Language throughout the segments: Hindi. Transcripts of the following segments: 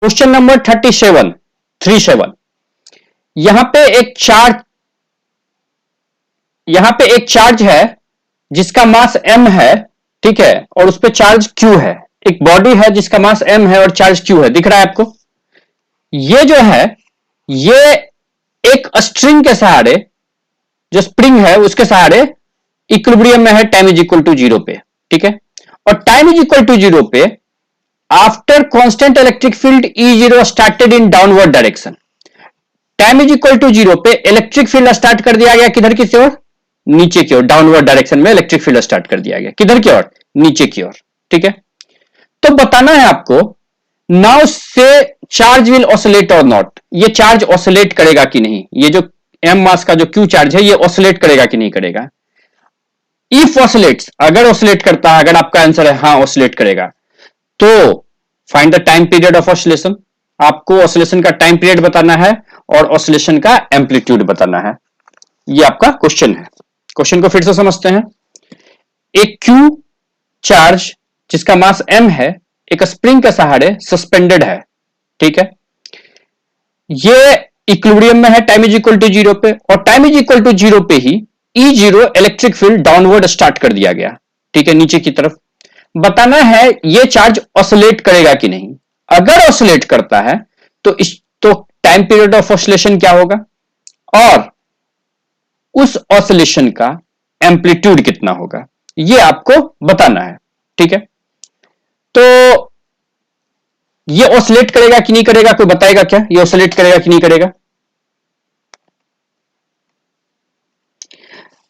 क्वेश्चन नंबर 37 यहां पे एक चार्ज है जिसका मास m है, ठीक है, और उस पे चार्ज q है। एक बॉडी है जिसका मास m है और चार्ज q है, दिख रहा है आपको। ये जो है ये एक स्ट्रिंग के सहारे, जो स्प्रिंग है उसके सहारे इक्विलिब्रियम में है टाइम इज इक्वल टू 0 पे, ठीक है। और टाइम इज इक्वल टू 0 पे after constant electric field E0 started in downward direction. Time is equal to 0 पे इलेक्ट्रिक फील्ड स्टार्ट कर दिया गया किधर की ओर, नीचे की ओर, डाउनवर्ड डायरेक्शन में इलेक्ट्रिक फील्ड स्टार्ट कर दिया गया किधर की ओर, नीचे की ओर, ठीक है। तो बताना है आपको नाउ से चार्ज विल ऑसिलेट और नॉट, ये चार्ज ऑसिलेट करेगा कि नहीं, ये जो m मास का जो q चार्ज है ये ऑसिलेट करेगा कि नहीं करेगा। इफ ऑसिलेट्स, अगर ऑसिलेट करता है, अगर आपका आंसर है हाँ ऑसिलेट करेगा, तो find the time period of oscillation. आपको ऑसिलेशन का टाइम पीरियड बताना है और ऑसिलेशन का एम्पलीट्यूड बताना है। ये आपका क्वेश्चन है। क्वेश्चन को फिर से समझते हैं। एक q चार्ज जिसका मास m है एक स्प्रिंग के सहारे सस्पेंडेड है, ठीक है। ये इक्विलिब्रियम में है टाइम इज इक्वल टू 0 पे, और टाइम इज इक्वल टू 0 पे ही E0 electric field downward start कर दिया गया, ठीक है, नीचे की तरफ। बताना है ये चार्ज ऑसिलेट करेगा कि नहीं। अगर ऑसिलेट करता है तो टाइम पीरियड ऑफ ऑसिलेशन क्या होगा और उस ऑसिलेशन का एम्पलीट्यूड कितना होगा, ये आपको बताना है, ठीक है। तो ये ऑसिलेट करेगा कि नहीं करेगा, कोई बताएगा क्या, ये ऑसिलेट करेगा कि नहीं करेगा।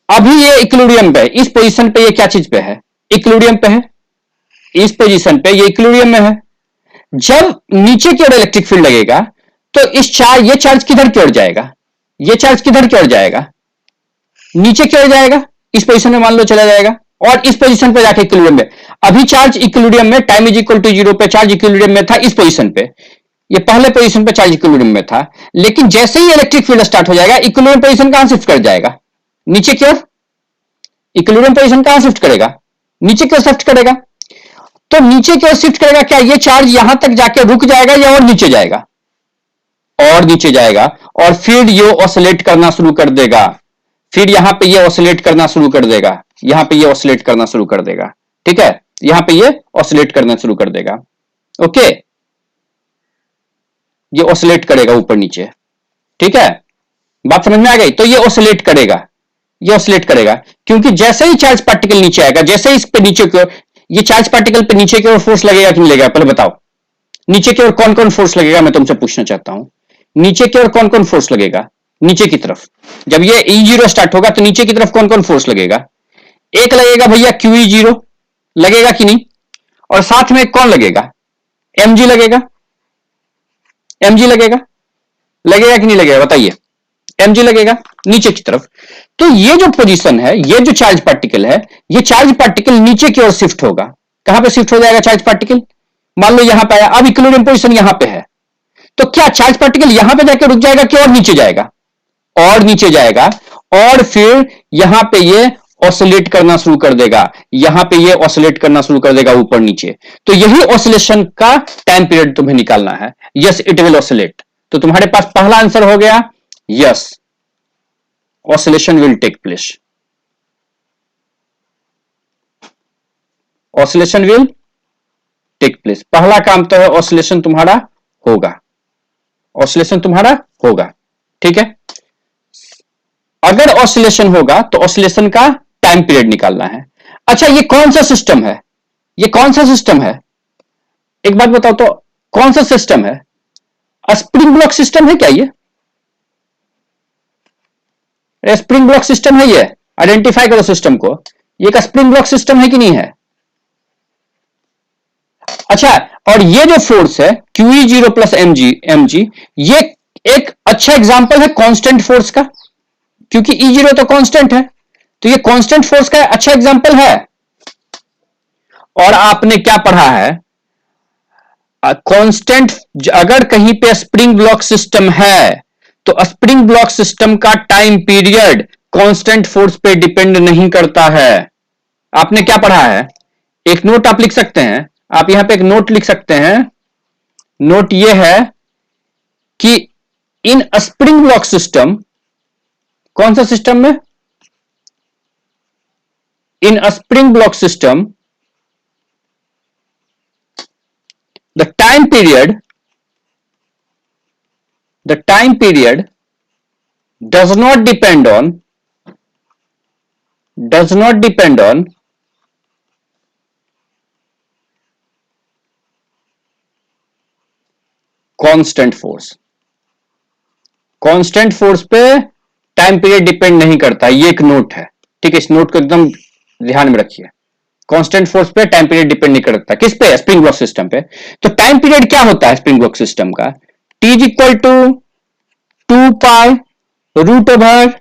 अभी ये इक्विलिब्रियम पे है, इस पोजीशन पे ये क्या चीज पे है, इक्विलिब्रियम पे है, इस पोजीशन पे ये इक्विलिब्रियम में है। जब नीचे की ओर इलेक्ट्रिक फील्ड लगेगा तो ये चार्ज किधर की ओर जाएगा, ये चार्ज किधर की ओर जाएगा, नीचे की ओर जाएगा, इस पोजीशन में मान लो चला जाएगा, और इस पोजीशन पे जाके इक्विलिब्रियम में। अभी चार्ज इक्विलिब्रियम में, टाइम इज इक्वल टू 0 पे चार्ज इक्विलिब्रियम में था, इस पोजीशन पे, ये पहले पोजीशन पे चार्ज इक्विलिब्रियम में था। लेकिन जैसे ही इलेक्ट्रिक फील्ड स्टार्ट हो जाएगा इक्विलिब्रियम पोजीशन कहां शिफ्ट कर जाएगा, नीचे की ओर। इक्विलिब्रियम पोजीशन कहां शिफ्ट करेगा, नीचे की ओर शिफ्ट करेगा। तो नीचे की ओर शिफ्ट करेगा, क्या ये चार्ज यहां तक जाके रुक जाएगा या और नीचे जाएगा, और नीचे जाएगा, और फिर ये ऑसिलेट करना शुरू कर देगा। फिर यहां पे ये ऑसिलेट करना शुरू कर देगा, यहां पे ये ऑसिलेट करना शुरू कर देगा, ठीक है, यहां पे ये ऑसिलेट करना शुरू कर देगा। ओके, ये ऑसिलेट करेगा ऊपर नीचे, ठीक है, बात समझ में आ गई। तो ये ऑसिलेट करेगा, ये ऑसिलेट करेगा, क्योंकि जैसे ही चार्ज पार्टिकल नीचे आएगा, जैसे ही इस पे नीचे की ओर, ये चार्ज पार्टिकल पे नीचे की ओर फोर्स लगेगा कि नहीं लगेगा, पहले बताओ। नीचे की ओर कौन कौन फोर्स लगेगा, मैं तुमसे पूछना चाहता हूं। नीचे की ओर कौन कौन फोर्स लगेगा, नीचे की तरफ। जब ये E0 स्टार्ट होगा तो नीचे की तरफ कौन कौन फोर्स लगेगा, एक लगेगा भैया QE0 लगेगा कि नहीं, और साथ में कौन लगेगा, mg लगेगा, mg लगेगा, लगेगा कि नहीं लगेगा बताइए, mg लगेगा नीचे की तरफ। तो ये जो पोजीशन है, ये जो चार्ज पार्टिकल है, ये चार्ज पार्टिकल नीचे की ओर शिफ्ट होगा। कहां पे शिफ्ट हो जाएगा चार्ज पार्टिकल, मान लो यहां पे आया, अब इक्विलिब्रियम पोजीशन यहां पे है, तो क्या चार्ज पार्टिकल यहां पे जाके रुक जाएगा कि और नीचे जाएगा, और नीचे जाएगा, और फिर यहां पे ये ऑसिलेट करना शुरू कर देगा, यहां पे ये ऑसिलेट करना शुरू कर देगा ऊपर नीचे। तो यही ऑसिलेशन का टाइम पीरियड तुम्हें निकालना है। Yes it will oscillate. तो तुम्हारे पास पहला आंसर हो गया, yes oscillation will take place, oscillation will take place. पहला काम तो है ऑसिलेशन तुम्हारा होगा, ऑसिलेशन तुम्हारा होगा, ठीक है। अगर ऑसिलेशन होगा तो ऑसिलेशन का टाइम पीरियड निकालना है। अच्छा ये कौन सा सिस्टम है, ये कौन सा सिस्टम है, एक बात बताओ तो, कौन सा सिस्टम है, स्प्रिंग ब्लॉक सिस्टम है क्या ये, स्प्रिंग ब्लॉक सिस्टम है ये, आइडेंटिफाई करो सिस्टम को, ये एक स्प्रिंग ब्लॉक सिस्टम है कि नहीं है। अच्छा, और ये जो फोर्स है QE0 प्लस mg, ये एक अच्छा एग्जांपल है कांस्टेंट फोर्स का, क्योंकि E0 तो कांस्टेंट है, तो ये कांस्टेंट फोर्स का अच्छा एग्जांपल है। और आपने क्या पढ़ा है, कांस्टेंट, अगर कहीं पे स्प्रिंग ब्लॉक सिस्टम है तो स्प्रिंग ब्लॉक सिस्टम का टाइम पीरियड कांस्टेंट फोर्स पे डिपेंड नहीं करता है। आपने क्या पढ़ा है, एक नोट आप लिख सकते हैं, आप यहां पे एक नोट लिख सकते हैं, नोट ये है कि इन स्प्रिंग ब्लॉक सिस्टम, कौन सा सिस्टम में, इन spring block system the time period does not depend on constant force पे टाइम पीरियड डिपेंड नहीं करता। ये एक नोट है, ठीक है, इस नोट को एकदम ध्यान में रखिए। कांस्टेंट फोर्स पे टाइम पीरियड डिपेंड नहीं करता। किस पे? स्प्रिंग ब्लॉक सिस्टम पे। तो टाइम पीरियड क्या होता है स्प्रिंग ब्लॉक सिस्टम का? T is equal to 2 pi root over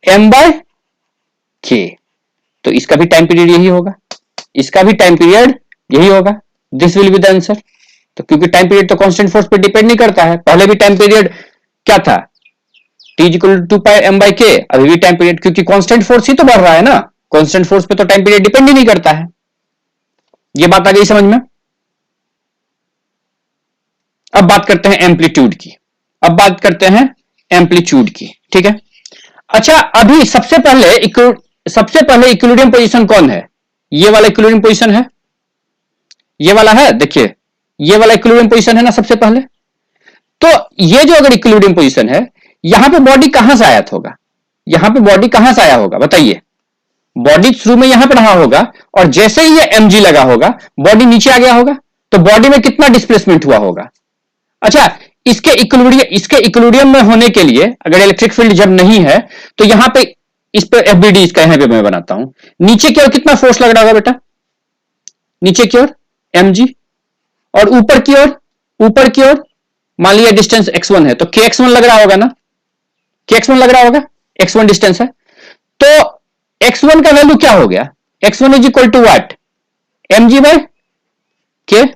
m by k। तो इसका भी टाइम पीरियड यही होगा, इसका भी टाइम पीरियड यही होगा। This will be the answer. तो क्योंकि टाइम पीरियड तो कांस्टेंट फोर्स पे डिपेंड नहीं करता है, पहले भी टाइम पीरियड क्या था? T is equal to 2 pi m by k। अभी भी टाइम पीरियड, क्योंकि कांस्टेंट फोर्स ही तो बढ़ रहा है ना, कांस्टेंट फोर्स पे तो टाइम पीरियड डिपेंड ही नहीं करता है। ये बात आ गई समझ में? अब बात करते हैं एम्पलीट्यूड की, ठीक है। अच्छा, अभी सबसे पहले इक्विलिब्रियम पोजीशन कौन है? ये वाला इक्विलिब्रियम पोजीशन है, ये वाला है, देखिए ये वाला इक्विलिब्रियम पोजीशन है ना सबसे पहले। तो ये जो अगर इक्विलिब्रियम पोजीशन है, यहां पे बॉडी कहां से आया होगा? यहां पे बॉडी कहां से आया होगा बताइए? बॉडी शुरू में यहां पे रहा होगा और जैसे ही ये mg लगा होगा बॉडी नीचे आ गया होगा। तो बॉडी में कितना डिस्प्लेसमेंट हुआ होगा? अच्छा, इसके इक्विलिब्रियम में होने के लिए अगर इलेक्ट्रिक फील्ड जब नहीं है तो यहां पे इस पे FBD इसका यहां पे मैं बनाता हूं। नीचे की ओर कितना फोर्स लग रहा होगा बेटा? नीचे की ओर mg, और ऊपर की ओर मान लिया डिस्टेंस x1 है तो kx1 लग रहा होगा ना, kx1 लग रहा होगा, x1 डिस्टेंस है। तो x1 का वैल्यू क्या हो गया? x1 is equal to what? mg by k।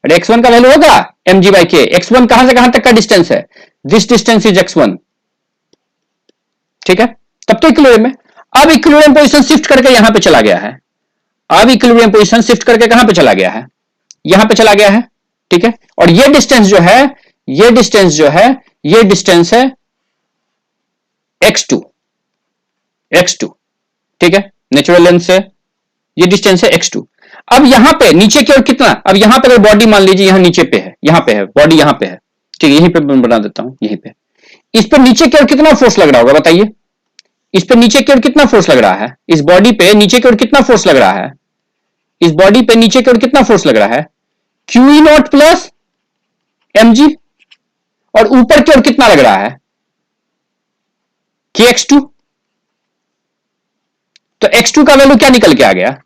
अरे x1 का वैल्यू होगा mg बाय k। x1 कहां से कहां तक का डिस्टेंस है? दिस डिस्टेंस इज x1, ठीक है। तब तो इक्विलिब्रियम में। अब इक्विलिब्रियम पोजीशन शिफ्ट करके यहां पे चला गया है, अब इक्विलिब्रियम पोजीशन शिफ्ट करके कहां पे चला गया है? यहां पे चला गया है, ठीक है। और ये डिस्टेंस जो है ये डिस्टेंस है x2, ठीक है, नेचुरल लेंथ से ये डिस्टेंस है x2। अब यहां पे नीचे की ओर कितना? अब यहां पे अगर बॉडी मान लीजिए यहां नीचे पे है, यहां पे है बॉडी, यहां पे है, ठीक है, यहीं पे बना देता हूं, यहीं पे। इस पर नीचे की ओर कितना फोर्स लग रहा होगा बताइए? इस पे नीचे की ओर कितना फोर्स लग रहा है? इस बॉडी पे नीचे की ओर कितना फोर्स लग रहा है? इस बॉडी पे नीचे की ओर कितना फोर्स लग रहा है? QE naught plus mg। और ऊपर की ओर कितना लग रहा है? kx2। तो x2 का वैल्यू क्या निकल के आ गया?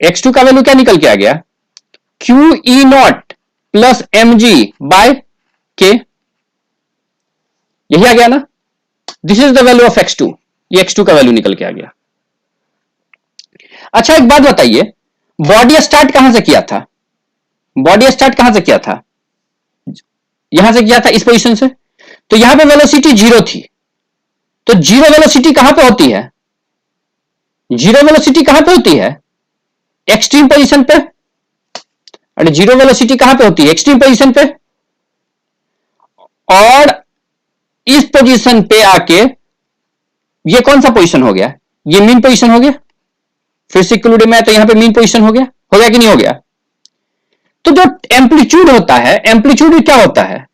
x2 का वैल्यू क्या निकल के आ गया? QE naught plus mg by k। यही आ गया ना? This is the value of x2। ये x2 का वैल्यू निकल के आ गया। अच्छा, एक बात बताइए, बॉडी स्टार्ट कहां से किया था? बॉडी स्टार्ट कहां से किया था? यहां से किया था, इस पोजीशन से। तो यहां पे वेलोसिटी 0 थी। तो जीरो वेलोसिटी कहां पे होती है? जीरो वेलोसिटी कहां पे होती है? एक्सट्रीम पोजीशन पे। अरे जीरो वेलोसिटी कहां पे होती है? एक्सट्रीम पोजीशन पे। और इस पोजीशन पे आके ये कौन सा पोजीशन हो गया? ये मीन पोजीशन हो गया। फिर से इक्विलिब्रियम में है तो यहां पे मीन पोजीशन हो गया कि नहीं हो गया? तो जो एम्पलीट्यूड होता है, एम्पलीट्यूड क्या होता है?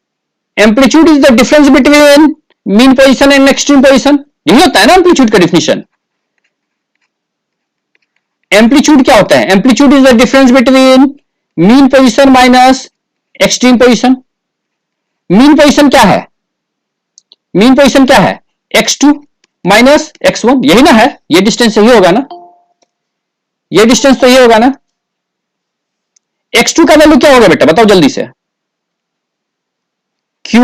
Amplitude is the difference between mean position and extreme position. यही होता है ना एम्पलीट्यूड का डिफिनेशन। एम्पलीट्यूड क्या होता है? Amplitude is the difference between mean position minus extreme position. Mean position क्या है? मीन पोजीशन क्या है? x2 माइनस x1, यही ना है? ये डिस्टेंस यही होगा ना? ये डिस्टेंस तो ये होगा ना? x2 का वैल्यू क्या होगा बेटा, बताओ जल्दी से? q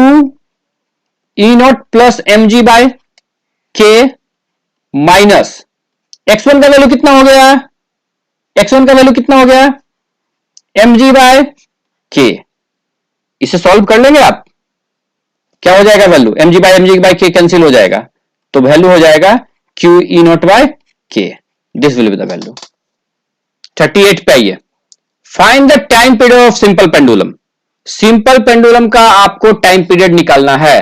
e naught plus mg by k minus x1 का वैल्यू कितना हो गया? x1 का वैल्यू कितना हो गया? mg by k। इसे सॉल्व कर लेंगे आप, क्या हो जाएगा value? mg by k cancel हो जाएगा, तो वैल्यू हो जाएगा q e naught by k। This will be the value. 38 पे आइए। Find the time period of simple pendulum. Simple pendulum का आपको टाइम पीरियड निकालना है।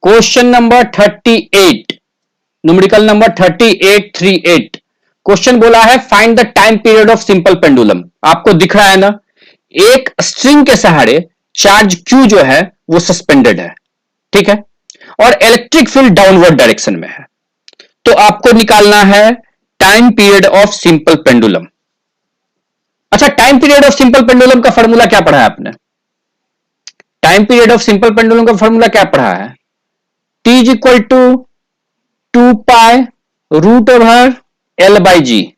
Question number 38, numerical number 3838। Question बोला है find the time period of simple pendulum. आपको दिख रहा है ना, एक स्ट्रिंग के सहारे चार्ज Q जो है वो सस्पेंडेड है, ठीक है, और इलेक्ट्रिक फील्ड डाउनवर्ड डायरेक्शन में है। तो आपको निकालना है time period of simple pendulum. अच्छा, time period of simple pendulum का फॉर्मूला क्या पढ़ा है आपने? Time period of simple pendulum का फॉर्मूला क्या पढ़ा है? T is equal to 2 pi root over L by g.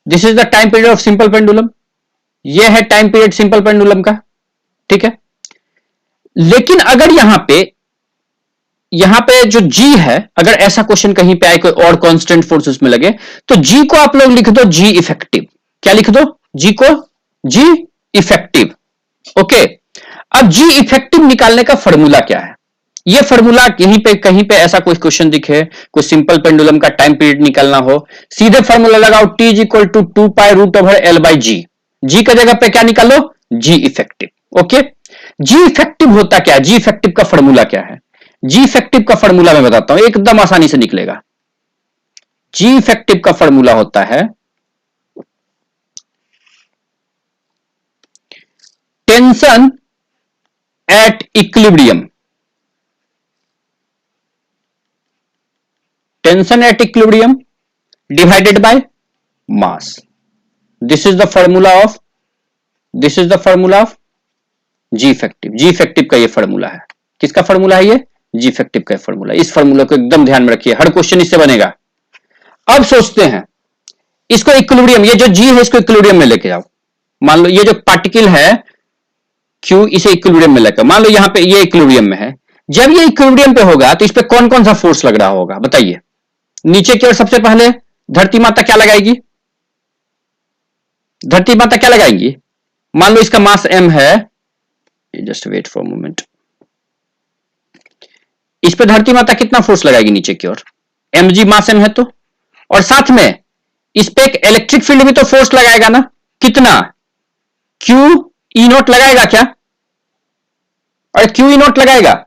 This is the time period of simple pendulum. यह है टाइम पीरियड सिंपल पेंडुलम का, ठीक है। लेकिन अगर यहां पे जो G है, अगर ऐसा क्वेश्चन कहीं पे आए, कोई और कांस्टेंट फोर्स उसमें लगे, तो G को आप लोग लिख दो G इफेक्टिव। क्या लिख दो? G को G इफेक्टिव। ओके, अब G इफेक्टिव निकालने का फॉर्मूला क्या है? ये फॉर्मूला यहीं पे कहीं पे ऐसा कोई क्वेश्चन दिखे, कोई सिंपल पेंडुलम का टाइम पीरियड निकालना हो, सीधे फॉर्मूला लगाओ T is equal to 2 pi root over L by G. G का जगह पे क्या निकालो? G effective. Okay, G effective होता क्या है? G इफेक्टिव का फॉर्मूला क्या है? G इफेक्टिव का फॉर्मूला मैं बताता हूं, एकदम आसानी से निकलेगा। G इफेक्टिव का फॉर्मूला होता है tension at equilibrium. Tension at equilibrium divided by mass. This is the formula of G effective. G effective का ये फॉर्मूला है। किसका फॉर्मूला है ये? जी इफेक्टिव का फॉर्मूला। इस फॉर्मूला को एकदम ध्यान में रखिए, हर क्वेश्चन इससे बनेगा। अब सोचते हैं इसको इक्विलिब्रियम, ये जो जी है इसको इक्विलिब्रियम में लेके जाओ। मान लो ये जो पार्टिकल है क्यू, इसे इक्विलिब्रियम में लेकर, मान लो यहां पे ये इक्विलिब्रियम में है। जब ये इक्विलिब्रियम पे होगा तो इस पे कौन कौन सा फोर्स लग रहा होगा बताइए? नीचे की ओर सबसे पहले धरती माता क्या लगाएगी? धरती माता क्या लगाएंगी? मान लो इसका मास m है, जस्ट वेट फॉर मोमेंट। इस पे धरती माता कितना फोर्स लगाएगी नीचे की ओर? mg मास m है तो, और साथ में इस पे एक इलेक्ट्रिक फील्ड भी तो फोर्स लगाएगा ना। कितना? q ई नोट लगाएगा क्या? और q ई नोट लगाएगा,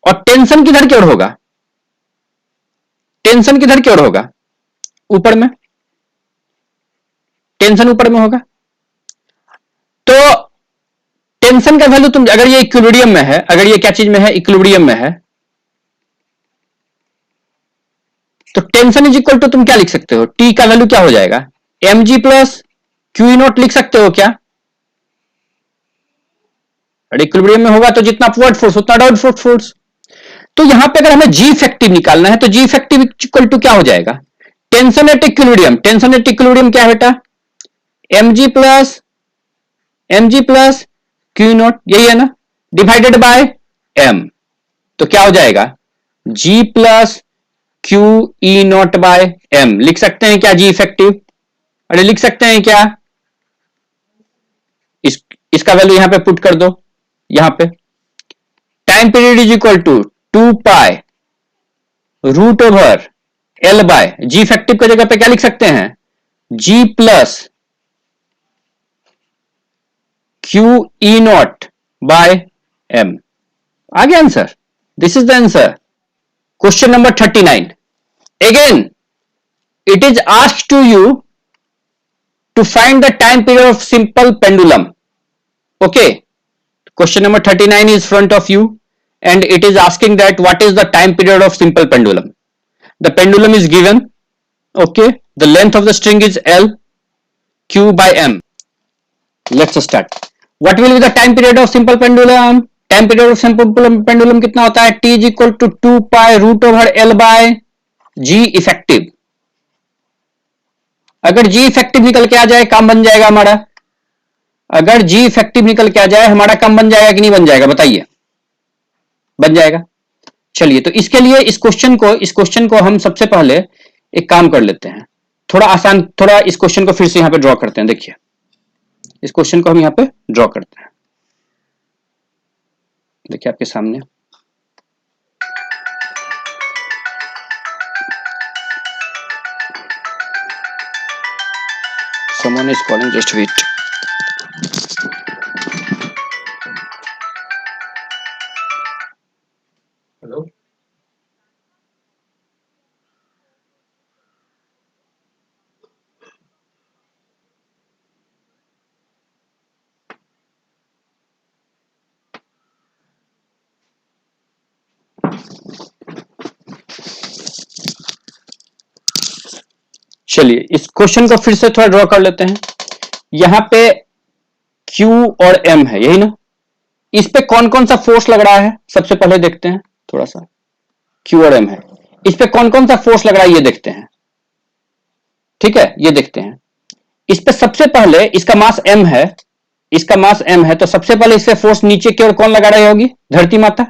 और टेंशन किधर की ओर होगा? टेंशन किधर की ओर होगा? ऊपर में। टेंशन ऊपर में होगा। तो टेंशन का वैल्यू तुम, अगर ये इक्विलिब्रियम में है, अगर ये क्या चीज में है? इक्विलिब्रियम में है, तो टेंशन इज इक्वल टू तुम क्या लिख सकते हो? टी का वैल्यू क्या हो जाएगा? mg प्लस क्यू ई नोट लिख सकते हो क्या? अगर इक्विलिब्रियम में होगा तो जितना अपवर्ड फोर्स उतना डाउनवर्ड फोर्स। तो यहां पे अगर हमें जी इफेक्टिव निकालना है तो जी इफेक्टिव इक्वल टू क्या हो जाएगा? Tension at equilibrium. Tension at equilibrium क्या है बेटा? mg प्लस क्यू नॉट, यही है ना, डिवाइडेड बाय m। तो क्या हो जाएगा? g plus Q E naught by m। लिख सकते हैं क्या जी इफेक्टिव? अरे लिख सकते हैं क्या? इसका वैल्यू यहां पे पुट कर दो। यहां पे time period is equal to 2 pi root over L by ji. Effective की जगह पे क्या लिख सकते हैं? G plus Q E naught by m। आ गया answer. This is the answer. Question number 39। Again it is asked to you to find the time period of simple pendulum. Okay, question number 39 is front of you and it is asking that what is the time period of simple pendulum. The pendulum is given. Okay, the length of the string is L, Q by M. Let's start. What will be the time period of simple pendulum? Time period of simple pendulum कितना होता है? T is equal to 2 pi root over L by G effective. अगर जी इफेक्टिव निकल के आ जाए काम बन जाएगा हमारा। अगर जी इफेक्टिव निकल के आ जाए हमारा काम बन जाएगा कि नहीं बन जाएगा बताइए? बन जाएगा। चलिए, तो इसके लिए इस क्वेश्चन को हम सबसे पहले एक काम कर लेते हैं, थोड़ा आसान, थोड़ा इस क्वेश्चन को फिर से यहां पे ड्रॉ करते हैं। देखिए, इस क्वेश्चन को हम यहां पे ड्रॉ करते हैं। देखिए आपके सामने, someone is calling, just wait. चलिए इस क्वेश्चन को फिर से थोड़ा ड्रॉ कर लेते हैं। यहां पे Q और M है, यही ना। इस पे कौन कौन सा फोर्स लग रहा है सबसे पहले देखते हैं। थोड़ा सा Q और M है, इस पे कौन कौन सा फोर्स लग रहा है ये देखते हैं। ठीक है, ये देखते हैं। इस पे सबसे पहले इसका मास M है, इसका मास M है, तो सबसे पहले इस पे फोर्स नीचे की ओर कौन लगा रही होगी? धरती माता।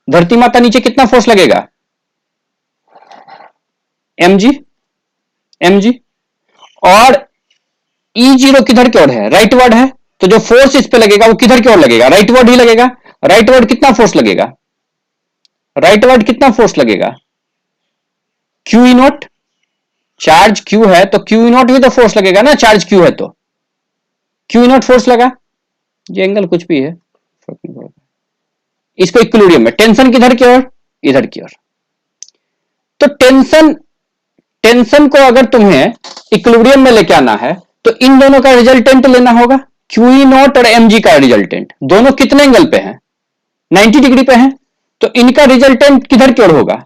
धरती माता नीचे कितना फोर्स लगेगा? mg। mg और E0 किधर की ओर है? राइटवर्ड है, तो जो फोर्स इस पे लगेगा वो किधर की ओर लगेगा? राइटवर्ड ही लगेगा। राइटवर्ड कितना फोर्स लगेगा? राइटवर्ड कितना फोर्स लगेगा? Q E note. Charge Q है तो Q ई नोट भी तो फोर्स लगेगा ना, चार्ज Q है तो Q ई नोट फोर्स लगा। ये एंगल कुछ भी है, इसको इक्विलिब्रियम में। टेंशन किधर की ओर? इधर की ओर। तो टेंशन को अगर तुम्हें इक्विलिब्रियम में लेके आना है तो इन दोनों का रिजल्टेंट लेना होगा। Q ई नोट और mg का रिजल्टेंट दोनों कितने एंगल पे हैं? 90 डिग्री पे हैं, तो इनका रिजल्टेंट किधर की ओर होगा?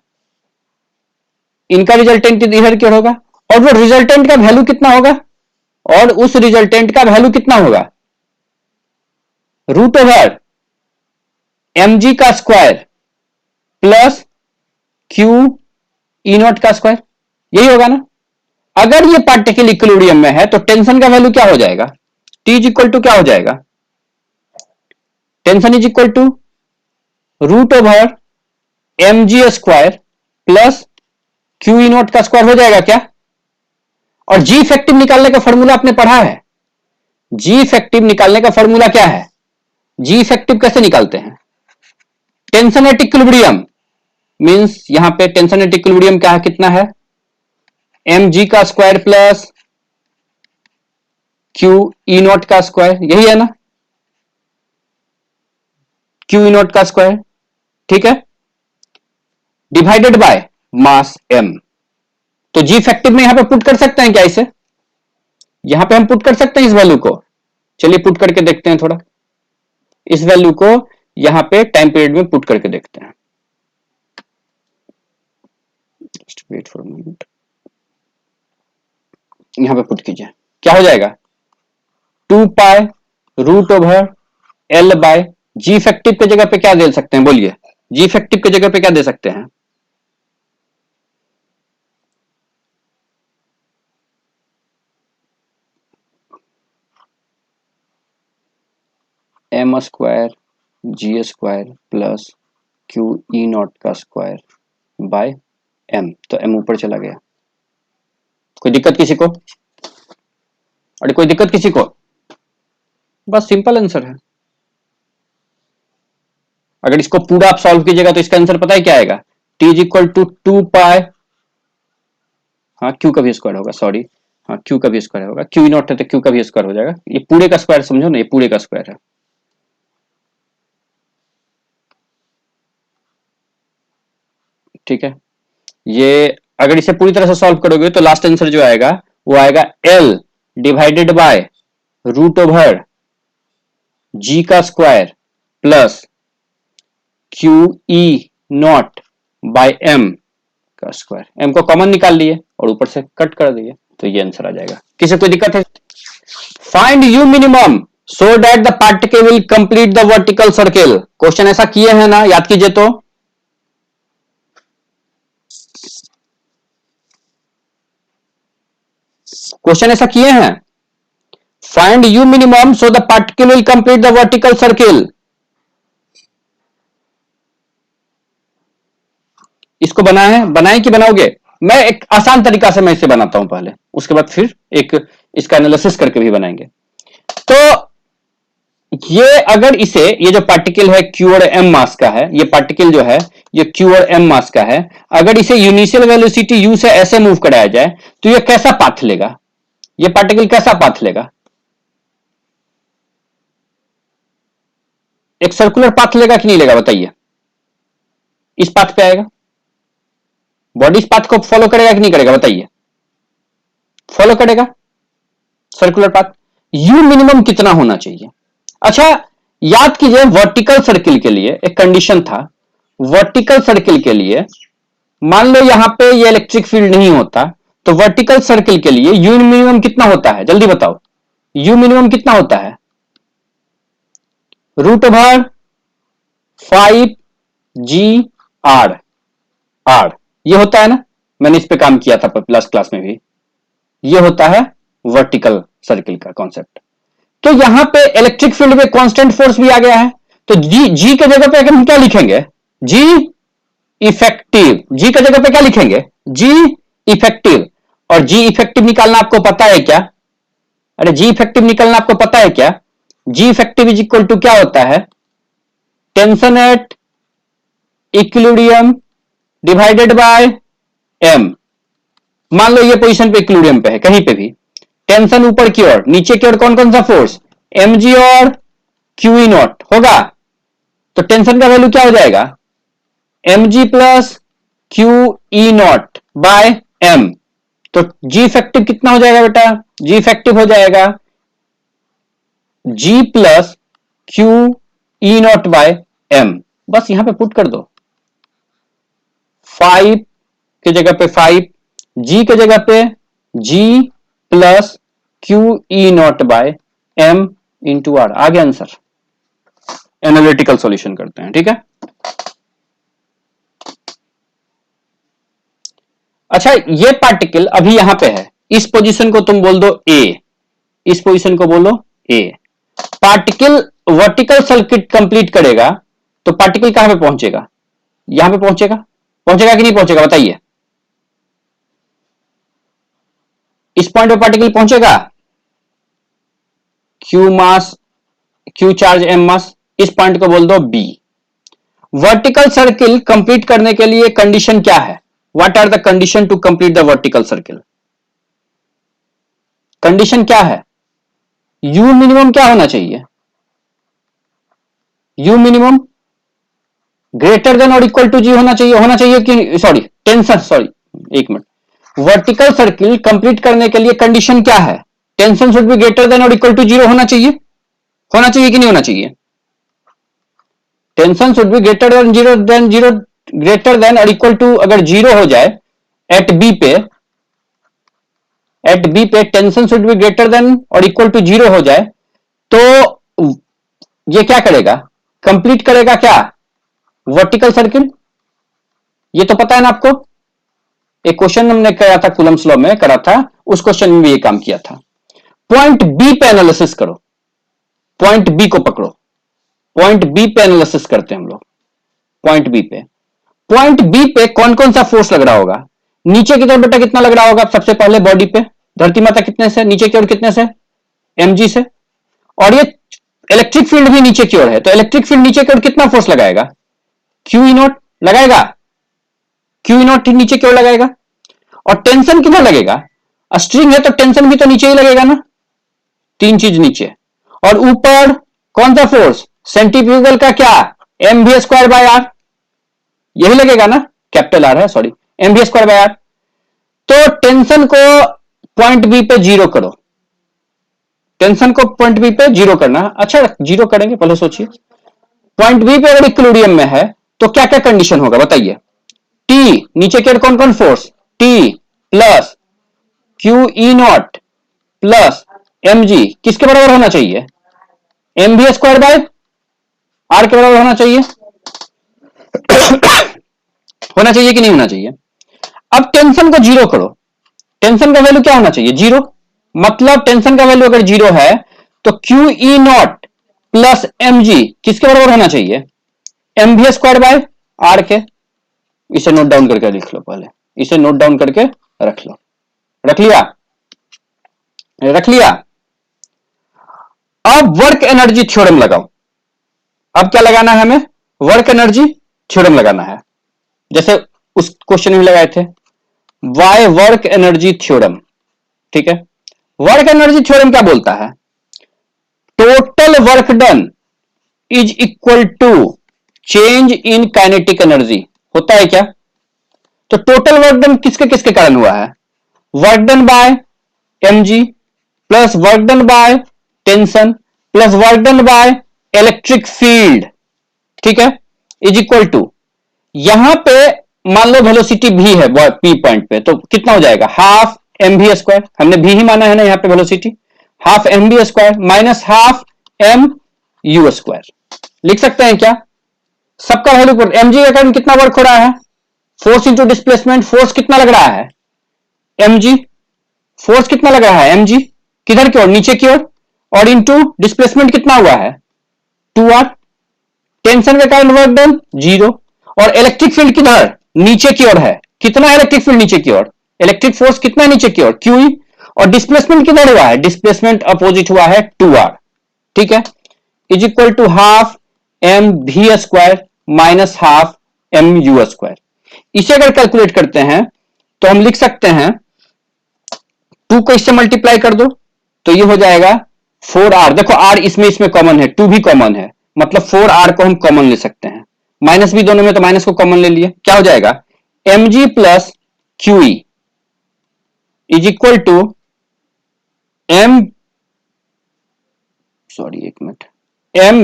इनका रिजल्टेंट इधर की ओर होगा। और वो रिजल्टेंट का वैल्यू कितना होगा? और उस रिजल्टेंट का वैल्यू कितना होगा? रूट ओवर mg का square plus Q E naught का स्क्वायर, यही होगा ना। अगर ये पार्टिकल इक्विलिब्रियम में है तो टेंशन का वैल्यू क्या हो जाएगा? T इज इक्वल टू क्या हो जाएगा? Tension is equal to root over mg square plus Q E naught का स्क्वायर हो जाएगा क्या? और जी इफेक्टिव निकालने का फॉर्मूला आपने पढ़ा है। जी इफेक्टिव निकालने का फॉर्मूला क्या है? जी इफेक्टिव कैसे निकालते हैं? टेंशन एट इक्विलिब्रियम मींस यहां पे टेंशन एट इक्विलिब्रियम क्या है? कितना है? mg का square plus Q E naught का स्क्वायर, यही है ना। Q ई नोट का स्क्वायर, ठीक है, डिवाइडेड बाय मास m। तो जी इफेक्टिव में यहां पे पुट कर सकते हैं क्या इसे? यहां पे हम पुट कर सकते हैं इस वैल्यू को। चलिए पुट करके देखते हैं थोड़ा। इस वैल्यू को यहां पे टाइम पीरियड में पुट करके देखते हैं। Just wait for a minute. यहां पे पुट कीजिए, क्या हो जाएगा? 2 pi root over L by ji effective की जगह पे क्या दे सकते हैं? बोलिए, जी इफेक्टिव की जगह पे क्या दे सकते हैं? m square G square plus Q E naught का स्क्वायर बाय m। तो m ऊपर चला गया। कोई दिक्कत किसी को? अरे कोई दिक्कत किसी को? बस सिंपल आंसर है। अगर इसको पूरा आप सॉल्व कीजिएगा तो इसका आंसर पता है क्या आएगा? T इज इक्वल टू 2 पाई, हाँ Q का भी स्क्वायर होगा, सॉरी, हाँ Q का भी स्क्वायर होगा। Q नॉट है तो Q का भी स्क्वायर हो जाएगा। ये पूरे का स्क्वायर समझो ना, ये पूरे का स्क्वायर है। ठीक है, ये अगर इसे पूरी तरह से सॉल्व करोगे तो लास्ट आंसर जो आएगा वो आएगा L divided by root over G का square plus Q E naught by M का स्क्वायर। M को कॉमन निकाल लिए और ऊपर से कट कर दिए, तो ये आंसर आ जाएगा। किसी कोई दिक्कत है? Find U minimum so that the particle will complete the vertical circle. Question ऐसा किए हैं ना, याद कीजिए। तो क्वेश्चन ऐसा किए हैं, find U minimum so the particle will complete the vertical circle. इसको बनाए कि बनाओगे? मैं एक आसान तरीका से मैं इसे बनाता हूं पहले, उसके बाद फिर एक इसका एनालिसिस करके भी बनाएंगे। तो ये अगर इसे, ये जो पार्टिकल है Q और M मास का है, ये पार्टिकल जो है ये Q और M मास का है, अगर इसे इनिशियल वेलोसिटी U से ऐसे मूव कराया जाए तो ये कैसा पाथ लेगा? ये पार्टिकल कैसा पाथ लेगा? एक सर्कुलर पाथ लेगा कि नहीं लेगा? बताइए। इस पाथ पे आएगा, बॉडी इस पाथ को फॉलो करेगा कि नहीं करेगा? बताइए। फॉलो करेगा सर्कुलर पाथ। U मिनिमम कितना होना चाहिए? अच्छा याद कीजिए, वर्टिकल सर्किल के लिए एक कंडीशन था। वर्टिकल सर्किल के लिए मान लो यहां पे ये इलेक्ट्रिक फील्ड नहीं होता तो वर्टिकल सर्किल के लिए यू मिनिमम कितना होता है, जल्दी बताओ, यू मिनिमम कितना होता है? √5 GR ये होता है ना, मैंने इस पे काम किया था प्लस क्लास में भी। ये होता है वर्टिकल सर्किल का कॉन्सेप्ट। तो यहां पे इलेक्ट्रिक फील्ड में कांस्टेंट फोर्स भी आ गया है, तो जी के जगह पे हम क्या लिखेंगे? जी इफेक्टिव। जी के जगह पे क्या लिखेंगे? जी इफेक्टिव। और जी इफेक्टिव निकालना आपको पता है क्या? अरे जी इफेक्टिव निकालना आपको पता है क्या? G effective is equal to क्या होता है? Tension at equilibrium divided by M. मान लो ये पोजीशन पे इक्विलिब्रियम पे है, कहीं पे भी टेंशन ऊपर की ओर, नीचे की ओर कौन कौन सा फोर्स? mg और QE नॉट होगा। तो टेंशन का वैल्यू क्या हो जाएगा? mg plus QE naught by m। तो जी इफेक्टिव कितना हो जाएगा बेटा? जी इफेक्टिव हो जाएगा g plus QE naught by m। बस यहां पे पुट कर दो, 5 की जगह पे 5, g के जगह पे g plus QE naught by m into r. आ गया आंसर। एनालिटिकल सॉल्यूशन करते हैं, ठीक है। अच्छा, ये पार्टिकल अभी यहां पे है, इस पोजीशन को तुम बोल दो A, इस पोजीशन को बोलो A। Particle vertical circuit complete करेगा तो पार्टिकल कहां पे पहुंचेगा? यहां पे पहुंचेगा। पहुंचेगा कि नहीं पहुंचेगा बताइए? इस पॉइंट पे पार्टिकल पहुंचेगा। Q मास, Q चार्ज, M मास, इस पॉइंट को बोल दो B। वर्टिकल सर्किल कंप्लीट करने के लिए कंडीशन क्या है? What are the condition to complete the vertical circle? Condition क्या है? यू मिनिमम क्या होना चाहिए? यू मिनिमम ग्रेटर देन और इक्वल टू जी होना चाहिए कि सॉरी टेंशन, सॉरी एक मिनट। वर्टिकल सर्किल कंप्लीट करने के लिए कंडीशन क्या है? Tension should be greater than और इक्वल टू 0 होना चाहिए कि नहीं होना चाहिए? Tension should be greater than zero greater than और इक्वल टू, अगर 0 हो जाए एट बी पे tension should be greater than और इक्वल टू 0 हो जाए तो ये क्या करेगा? कंप्लीट करेगा क्या? Vertical circle. ये तो पता है ना आपको, एक क्वेश्चन हमने करा था कूलम्स लॉ में, करा था, उस क्वेश्चन में भी ये काम किया था। पॉइंट बी पे एनालिसिस करो, पॉइंट बी को पकड़ो, पॉइंट बी पे एनालिसिस करते हैं हम लोग। पॉइंट बी पे कौन कौन सा फोर्स लग रहा होगा? नीचे की तरफ बेटा कितना लग रहा होगा? सबसे पहले बॉडी पे धरती माता कितने से, नीचे की ओर कितने से? mg से। और ये इलेक्ट्रिक फील्ड भी नीचे की ओर है, तो इलेक्ट्रिक फील्ड नीचे की ओर कितना फोर्स लगाएगा? QE नॉट लगाएगा, QE नॉट नीचे की ओर लगाएगा। और टेंशन कितना लगेगा? स्ट्रिंग है तो टेंशन भी तो नीचे ही लगेगा ना, तीन चीज नीचे। और ऊपर कौन सा फोर्स? सेंट्रीफ्यूगल का क्या? mv²/r, यही लगेगा ना, कैपिटल आर है, सॉरी, mv²/r। तो टेंशन को पॉइंट बी पे 0 करो, टेंशन को पॉइंट बी पे 0 करना। अच्छा 0 करेंगे, पहले सोचिए। पॉइंट बी पे अगर इक्विलिब्रियम में है तो क्या क्या कंडीशन होगा बताइए? T नीचे के कौन कौन force? T plus QE naught plus mg किसके बराबर होना चाहिए? mv²/r के बराबर होना चाहिए। होना चाहिए कि नहीं होना चाहिए? अब टेंशन को 0 करो, टेंशन का वैल्यू क्या होना चाहिए? 0। मतलब टेंशन का वैल्यू अगर 0 है तो QE नॉट प्लस mg किसके बराबर होना चाहिए? mv²/r के। इसे नोट डाउन करके लिख लो, पहले इसे नोट डाउन करके रख लो। रख लिया? रख लिया। अब वर्क एनर्जी थ्योरम लगाओ। अब क्या लगाना है हमें? वर्क एनर्जी थ्योरम लगाना है, जैसे उस क्वेश्चन में लगाए थे, वाई वर्क एनर्जी थ्योरम। ठीक है, वर्क एनर्जी थ्योरम क्या बोलता है? Total work done is equal to change in kinetic energy. होता है क्या? तो टोटल वर्क डन किसके किसके कारण हुआ है? Work done by mg plus work done by tension plus work done by electric field, ठीक है, इज इक्वल टू, यहां पे मान लो वेलोसिटी v है p पॉइंट पे, तो कितना हो जाएगा हाफ एम वी स्क्वायर, हमने v ही माना है ना यहाँ पे velocity, half M we square minus half M you square. लिख सकते हैं क्या? सबका वैल्यू पर एम जी के कारण कितना वर्क हो रहा है, फोर्स इंटू डिस्प्लेसमेंट, फोर्स कितना लग रहा है एम जी, फोर्स कितना लग रहा है एम जी, किधर की ओर नीचे की ओर, और इंटू डिस्प्लेसमेंट कितना हुआ है 2r, टेंशन के कारण वर्क डन 0, और इलेक्ट्रिक फील्ड किधर नीचे की ओर है, कितना इलेक्ट्रिक फील्ड नीचे की ओर, इलेक्ट्रिक फोर्स कितना नीचे की ओर QE, और डिस्प्लेसमेंट किधर हुआ है, डिस्प्लेसमेंट अपोजिट हुआ है 2r, ठीक है, is equal to half M we square minus half M you square. इसे अगर कैलकुलेट करते हैं तो हम लिख सकते हैं 2 को इससे मल्टीप्लाई कर दो तो ये हो जाएगा 4r, देखो r इसमें कॉमन है, 2 भी कॉमन है, मतलब 4r को हम कॉमन ले सकते हैं, माइनस भी दोनों में, तो माइनस को कॉमन ले लिए, क्या हो जाएगा mg plus QE is equal to M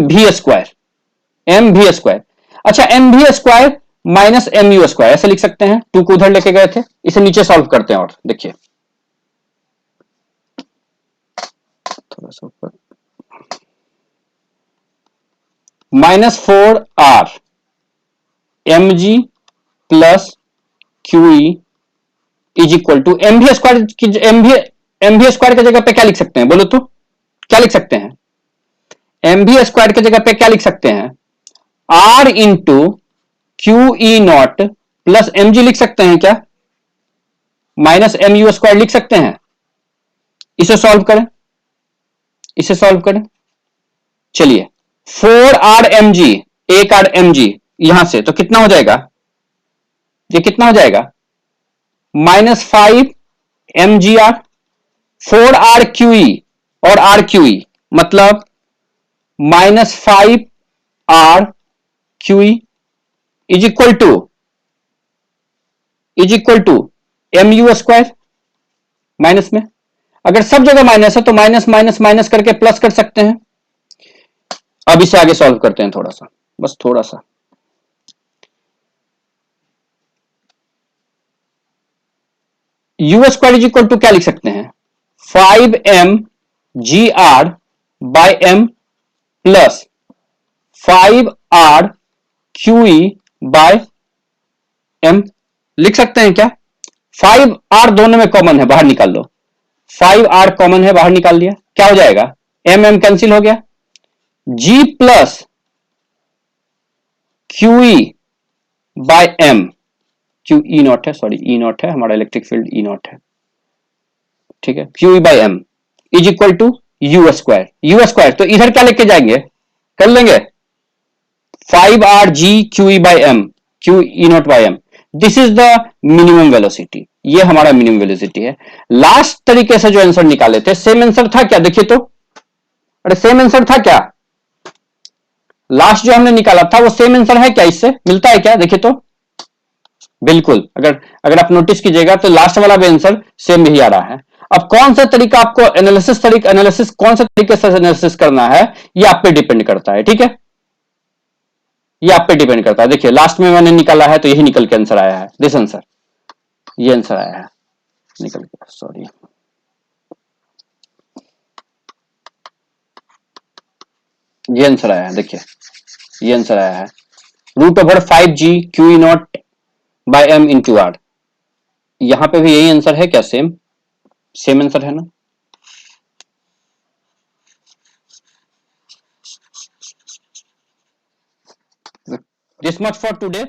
we square, अच्छा m we square minus m you square ऐसे लिख सकते हैं, 2 को उधर लेके गए थे, इसे नीचे सॉल्व करते हैं, और देखिए थोड़ा सा ऊपर, -4r mg plus QE is equal to M we square की, एम वी स्क्वायर की जगह पे क्या लिख सकते हैं बोलो तो, क्या लिख सकते हैं एम वी स्क्वायर की जगह पे क्या लिख सकते हैं r into QE naught plus mg लिख सकते हैं क्या, माइनस एम यू स्क्वायर लिख सकते हैं, इसे सॉल्व करें, इसे सॉल्व करें, चलिए 4r mg, 1r mg यहां से, तो कितना हो जाएगा, ये कितना हो जाएगा -5 mgr, 4r QE और r QE मतलब -5r QE is equal to M you square, minus में, अगर सब जगह माइनस है तो माइनस माइनस माइनस करके प्लस कर सकते हैं। अब इसे आगे सॉल्व करते हैं थोड़ा सा, बस थोड़ा सा, U square is equal to क्या लिख सकते हैं 5m GR by m plus 5r QE by m लिख सकते हैं क्या, 5r दोनों में कॉमन है, बाहर निकाल लो, 5r कॉमन है, बाहर निकाल लिया, क्या हो जाएगा m कैंसिल हो गया, g plus QE by m, QE naught है, सॉरी E नॉट है, हमारा इलेक्ट्रिक फील्ड E नॉट है, ठीक है, QE by m is equal to U square, तो इधर क्या लेके जाएंगे, कर लेंगे 5r g QE by m, QE naught by m, this is the minimum velocity, ये हमारा मिनिमम वेलोसिटी है। लास्ट तरीके से जो आंसर निकाले थे, सेम आंसर था क्या, देखिए तो, अरे सेम आंसर था क्या, लास्ट जो हमने निकाला था वो सेम आंसर है क्या, इससे मिलता है क्या, देखिए तो, बिल्कुल, अगर आप नोटिस कीजिएगा तो लास्ट वाला भी आंसर सेम ही आ रहा है। अब कौन सा तरीका आपको एनालिसिस कौन सा तरीके से एनालिसिस करना है, ये आप पे डिपेंड करता है, ठीक है, ये आप पे डिपेंड करता है। देखिए लास्ट में मैंने निकाला है तो यही निकल के आंसर आया है, दिस आंसर, ये आंसर आया है निकल के, सॉरी, ये आंसर आया है, देखिए ये आंसर आया है √5g QE naught by m into r, यहां पे भी यही आंसर है क्या, सेम आंसर है ना। This much for today.